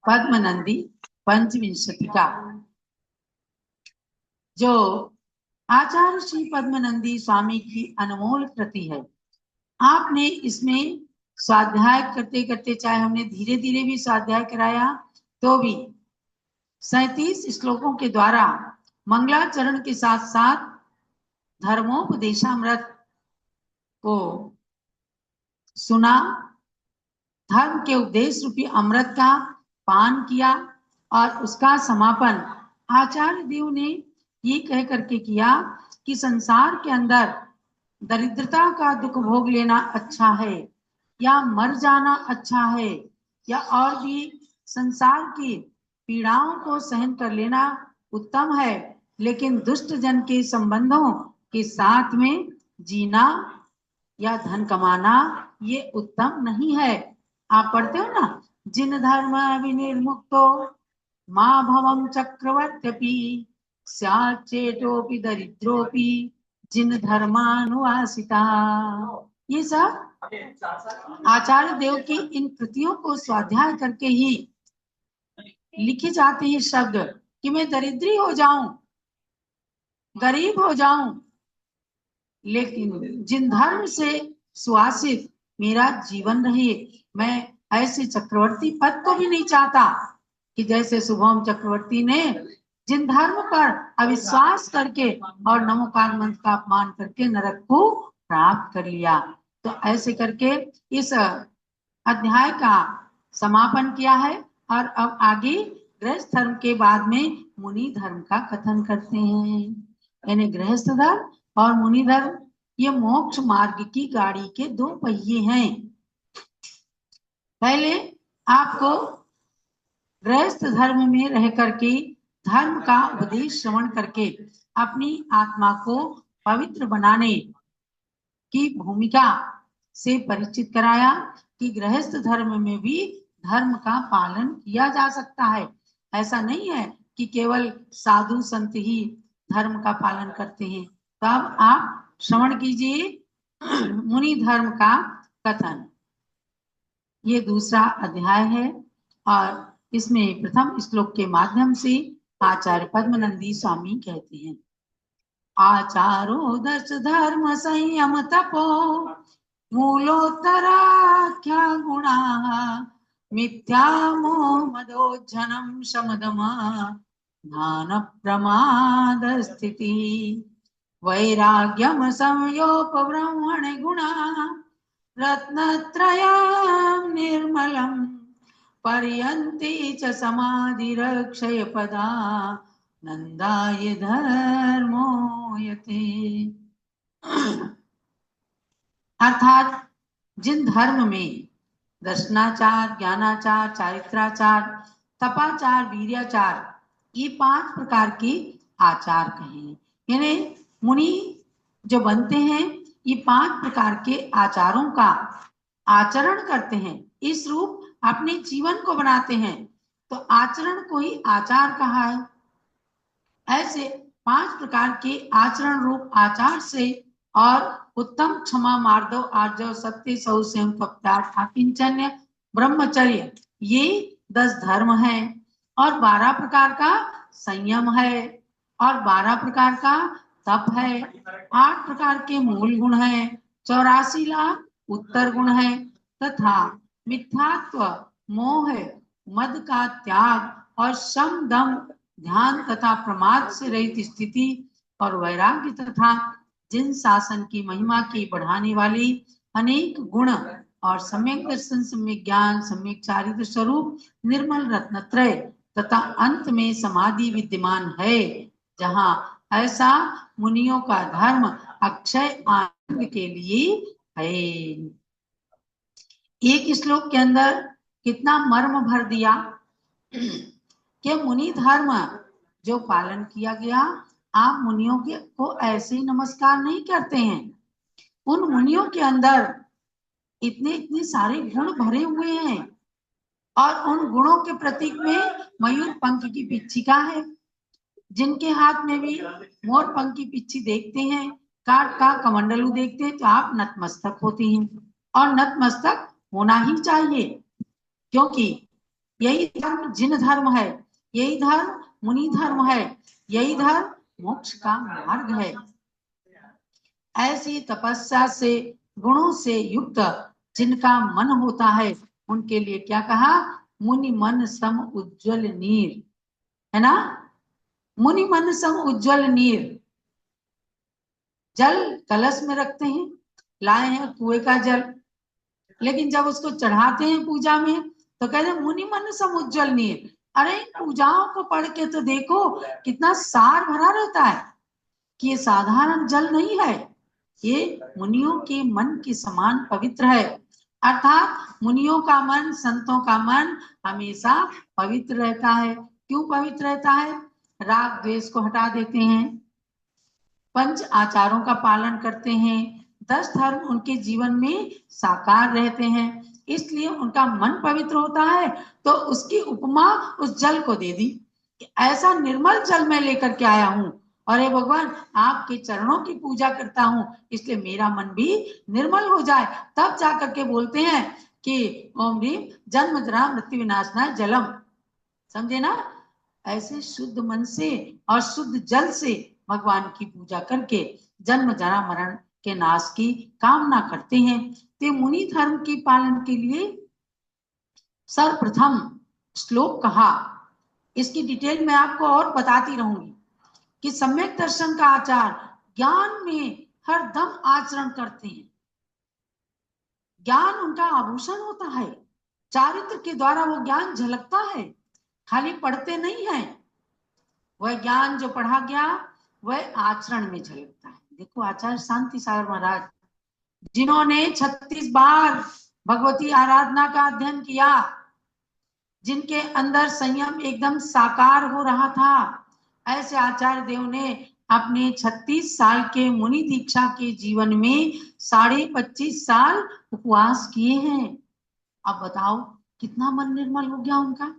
पद्मनंदी पंचविंशतिका, जो आचार्य श्री पद्मनंदी स्वामी की अनमोल कृति है। आपने इसमें स्वाध्याय करते करते, चाहे हमने धीरे धीरे भी स्वाध्याय कराया, तो भी 37 श्लोकों के द्वारा मंगलाचरण के साथ साथ धर्मोपदेशामृत को सुना, धर्म के उपदेश रूपी अमृत का पान किया और उसका समापन आचार्य देव ने ये कह करके किया कि संसार के अंदर दरिद्रता का दुख भोग लेना अच्छा है या मर जाना अच्छा है, या और भी संसार की पीड़ाओं को सहन कर लेना उत्तम है, लेकिन दुष्ट जन के संबंधों के साथ में जीना या धन कमाना ये उत्तम नहीं है। आप पढ़ते हो ना, जिन धर्म विनिर्मुक्तो माँ भवम चक्रवर्त्यपि स्याच्चेटोपि दरिद्रोपि जिन धर्मानुवासिता। ये सब आचार्य देव की इन कृतियों को स्वाध्याय करके ही लिखे जाते हैं शब्द कि मैं दरिद्री हो जाऊं, गरीब हो जाऊं, लेकिन जिन धर्म से सुवासित मेरा जीवन रहे। मैं ऐसे चक्रवर्ती पद को भी नहीं चाहता कि जैसे शुभम चक्रवर्ती ने जिन धर्म पर अविश्वास करके और नमोकार मंत्र का अपमान करके नरक को प्राप्त कर लिया। तो ऐसे करके इस अध्याय का समापन किया है और अब आगे गृहस्थ धर्म के बाद में मुनि धर्म का कथन करते हैं। यानी गृहस्थ धर्म और मुनि धर्म ये मोक्ष मार्ग की गाड़ी के दो पहिए हैं। पहले आपको गृहस्थ धर्म में रह करके धर्म का उपदेश श्रवण करके अपनी आत्मा को पवित्र बनाने की भूमिका से परिचित कराया कि गृहस्थ धर्म में भी धर्म का पालन किया जा सकता है। ऐसा नहीं है कि केवल साधु संत ही धर्म का पालन करते हैं। तब आप श्रवण कीजिए मुनि धर्म का कथन। ये दूसरा अध्याय है और इसमें प्रथम श्लोक के माध्यम से आचार्य पद्मनंदी स्वामी कहते हैं, आचारो दर्श धर्म संयम तपो मूलोत्तराख्या गुणा मिथ्या मोह मदोज्झनम शमदमा ज्ञान प्रमाद स्थिति वैराग्यम संयोपब्रह्मण गुणा रत्नत्रयं निर्मलम् पर्यन्ति च समाधिरक्षय पदा नंदाय धर्मो यते। अर्थात जिन धर्म में दर्शनाचार, ज्ञानाचार, चारित्राचार, तपाचार, वीर्याचार ये 5 प्रकार के आचार कहे, यानी मुनि जो बनते हैं ये 5 प्रकार के आचारों का आचरण करते हैं, इस रूप अपने जीवन को बनाते हैं, तो आचरण को ही आचार कहा है। ऐसे 5 प्रकार के आचरण रूप आचार से और उत्तम क्षमा, मार्दव, आर्जव, सत्य, सौ, संयम, कपटाठ, आकिंचन्य, ब्रह्मचर्य ये 10 धर्म है और 12 प्रकार का संयम है और 12 प्रकार का तप है, 8 प्रकार के मूल गुण है, 84 लाख उत्तर गुण है तथा मिथ्यात्व, मोह, मद का त्याग और शम, दम, ध्यान तथा प्रमाद से रहित स्थिति और वैराग्य तथा जिन शासन की महिमा की बढ़ाने वाली अनेक गुण और सम्यक दर्शन, सम्यक ज्ञान, सम्यक चारित्र स्वरूप निर्मल रत्नत्रय तथा अंत में समाधि विद्यमान है, जहाँ ऐसा मुनियों का धर्म अक्षय आनंद के लिए है। एक श्लोक के अंदर कितना मर्म भर दिया कि मुनि धर्म जो पालन किया गया, आप मुनियों के को ऐसे ही नमस्कार नहीं करते हैं। उन मुनियों के अंदर इतने इतने सारे गुण भरे हुए हैं और उन गुणों के प्रतीक में मयूर पंख की पिच्छिका है, जिनके हाथ में भी मोर पंख की पिच्छी देखते हैं, काट का कमंडलू देखते हैं तो आप नतमस्तक होते हैं और नतमस्तक होना ही चाहिए। क्योंकि यही धर्म जिन धर्म है, यही धर्म मुनि धर्म है, यही धर्म मोक्ष का मार्ग है। ऐसी तपस्या से गुणों से युक्त जिनका मन होता है, उनके लिए क्या कहा? मुनि मन सम उज्जवल नीर, है ना? मुनि मन सम उज्जवल नीर। जल कलश में रखते हैं, लाए हैं कुएं का जल, लेकिन जब उसको चढ़ाते हैं पूजा में तो कहते हैं मुनि मन सम उज्जवल नीर। अरे पूजाओं को पढ़ के तो देखो कितना सार भरा रहता है कि ये साधारण जल नहीं है, ये मुनियों के मन के समान पवित्र है। अर्थात मुनियों का मन, संतों का मन हमेशा पवित्र रहता है। क्यों पवित्र रहता है? राग द्वेष को हटा देते हैं, पंच आचारों का पालन करते हैं, 10 धर्म उनके जीवन में साकार रहते हैं, इसलिए उनका मन पवित्र होता है। तो उसकी उपमा उस जल को दे दी, ऐसा निर्मल जल मैं लेकर के आया हूं और हे भगवान आपके चरणों की पूजा करता हूं, इसलिए मेरा मन भी निर्मल हो जाए। तब जाकर के बोलते हैं कि ओम ह्रीम जन्म जरा मृत्यु विनाशनाय जलम। समझे ना? ऐसे शुद्ध मन से और शुद्ध जल से भगवान की पूजा करके जन्म जरा मरण के नाश की कामना करते हैं। ते मुनि धर्म के पालन के लिए सर्वप्रथम श्लोक कहा, इसकी डिटेल में आपको और बताती रहूंगी कि सम्यक दर्शन का आचार ज्ञान में हर दम आचरण करते हैं। ज्ञान उनका आभूषण होता है, चारित्र के द्वारा वो ज्ञान झलकता है, खाली पढ़ते नहीं है। वह ज्ञान जो पढ़ा गया वह आचरण में झलकता है। देखो आचार्य शांति सागर महाराज, जिन्होंने 36 बार भगवती आराधना का अध्ययन किया, जिनके अंदर संयम एकदम साकार हो रहा था, ऐसे आचार्य देव ने अपने 36 साल के मुनि दीक्षा के जीवन में 25.5 साल उपवास किए हैं। अब बताओ कितना मन निर्मल हो गया उनका।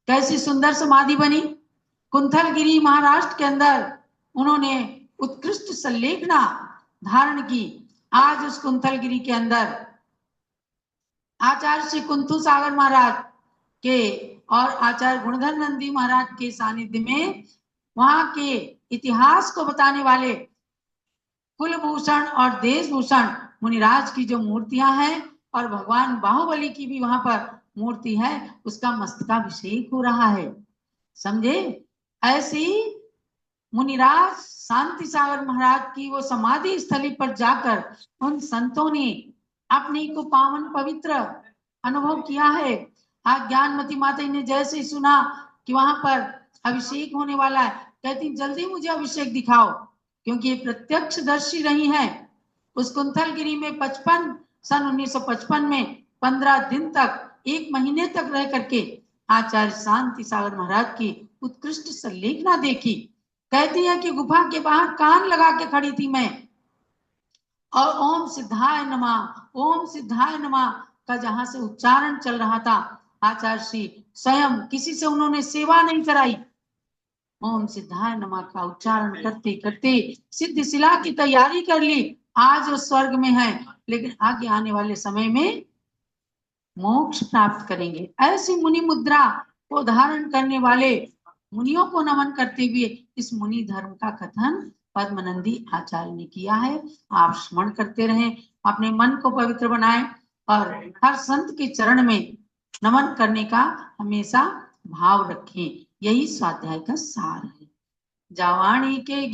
कैसी सुंदर समाधि बनी। कुंथलगिरी महाराष्ट्र के अंदर उन्होंने उत्कृष्ट संलेखना धारण की। आज उस कुंथलगिरी के अंदर आचार्य श्री कुंथु सागर महाराज के और आचार्य गुणधर नंदी महाराज के सानिध्य में वहां के इतिहास को बताने वाले कुलभूषण और देशभूषण मुनिराज की जो मूर्तियां हैं और भगवान बाहुबली की भी वहां पर मूर्ति है, उसका मस्तकाभिषेक हो रहा है। समझे? ऐसी मुनिराज शांति सागर महाराज की वो समाधि स्थली पर जाकर उन संतों ने अपने को पावन पवित्र अनुभव किया है। आज ज्ञानमती माता ने जैसे सुना कि वहां पर अभिषेक होने वाला है, कहती जल्दी मुझे अभिषेक दिखाओ, क्योंकि ये प्रत्यक्षदर्शी रही हैं। उस कुंथलगिरी में 1955 में 15 दिन तक, 1 महीने तक रह करके आचार्य शांति सागर महाराज की उत्कृष्ट संलेखना देखी। कहती है कि गुफा के बाहर कान लगा के खड़ी थी मैं, और ओम सिद्धाय नमः, ओम सिद्धाय नमः का जहां से उच्चारण चल रहा था, आचार्य श्री स्वयं, किसी से उन्होंने सेवा नहीं कराई, ओम सिद्धाय नमः का उच्चारण करते करते सिद्ध शिला की तैयारी कर ली। आज वो स्वर्ग में है, लेकिन आगे आने वाले समय में मोक्ष प्राप्त करेंगे। ऐसी मुनि मुद्रा को धारण करने वाले मुनियों को नमन करते हुए इस मुनि धर्म का कथन पद्मनंदी आचार्य ने किया है। आप स्मरण करते रहें, अपने मन को पवित्र बनाएं और हर संत के चरण में नमन करने का हमेशा भाव रखें। यही स्वाध्याय का सार है। जावाणी के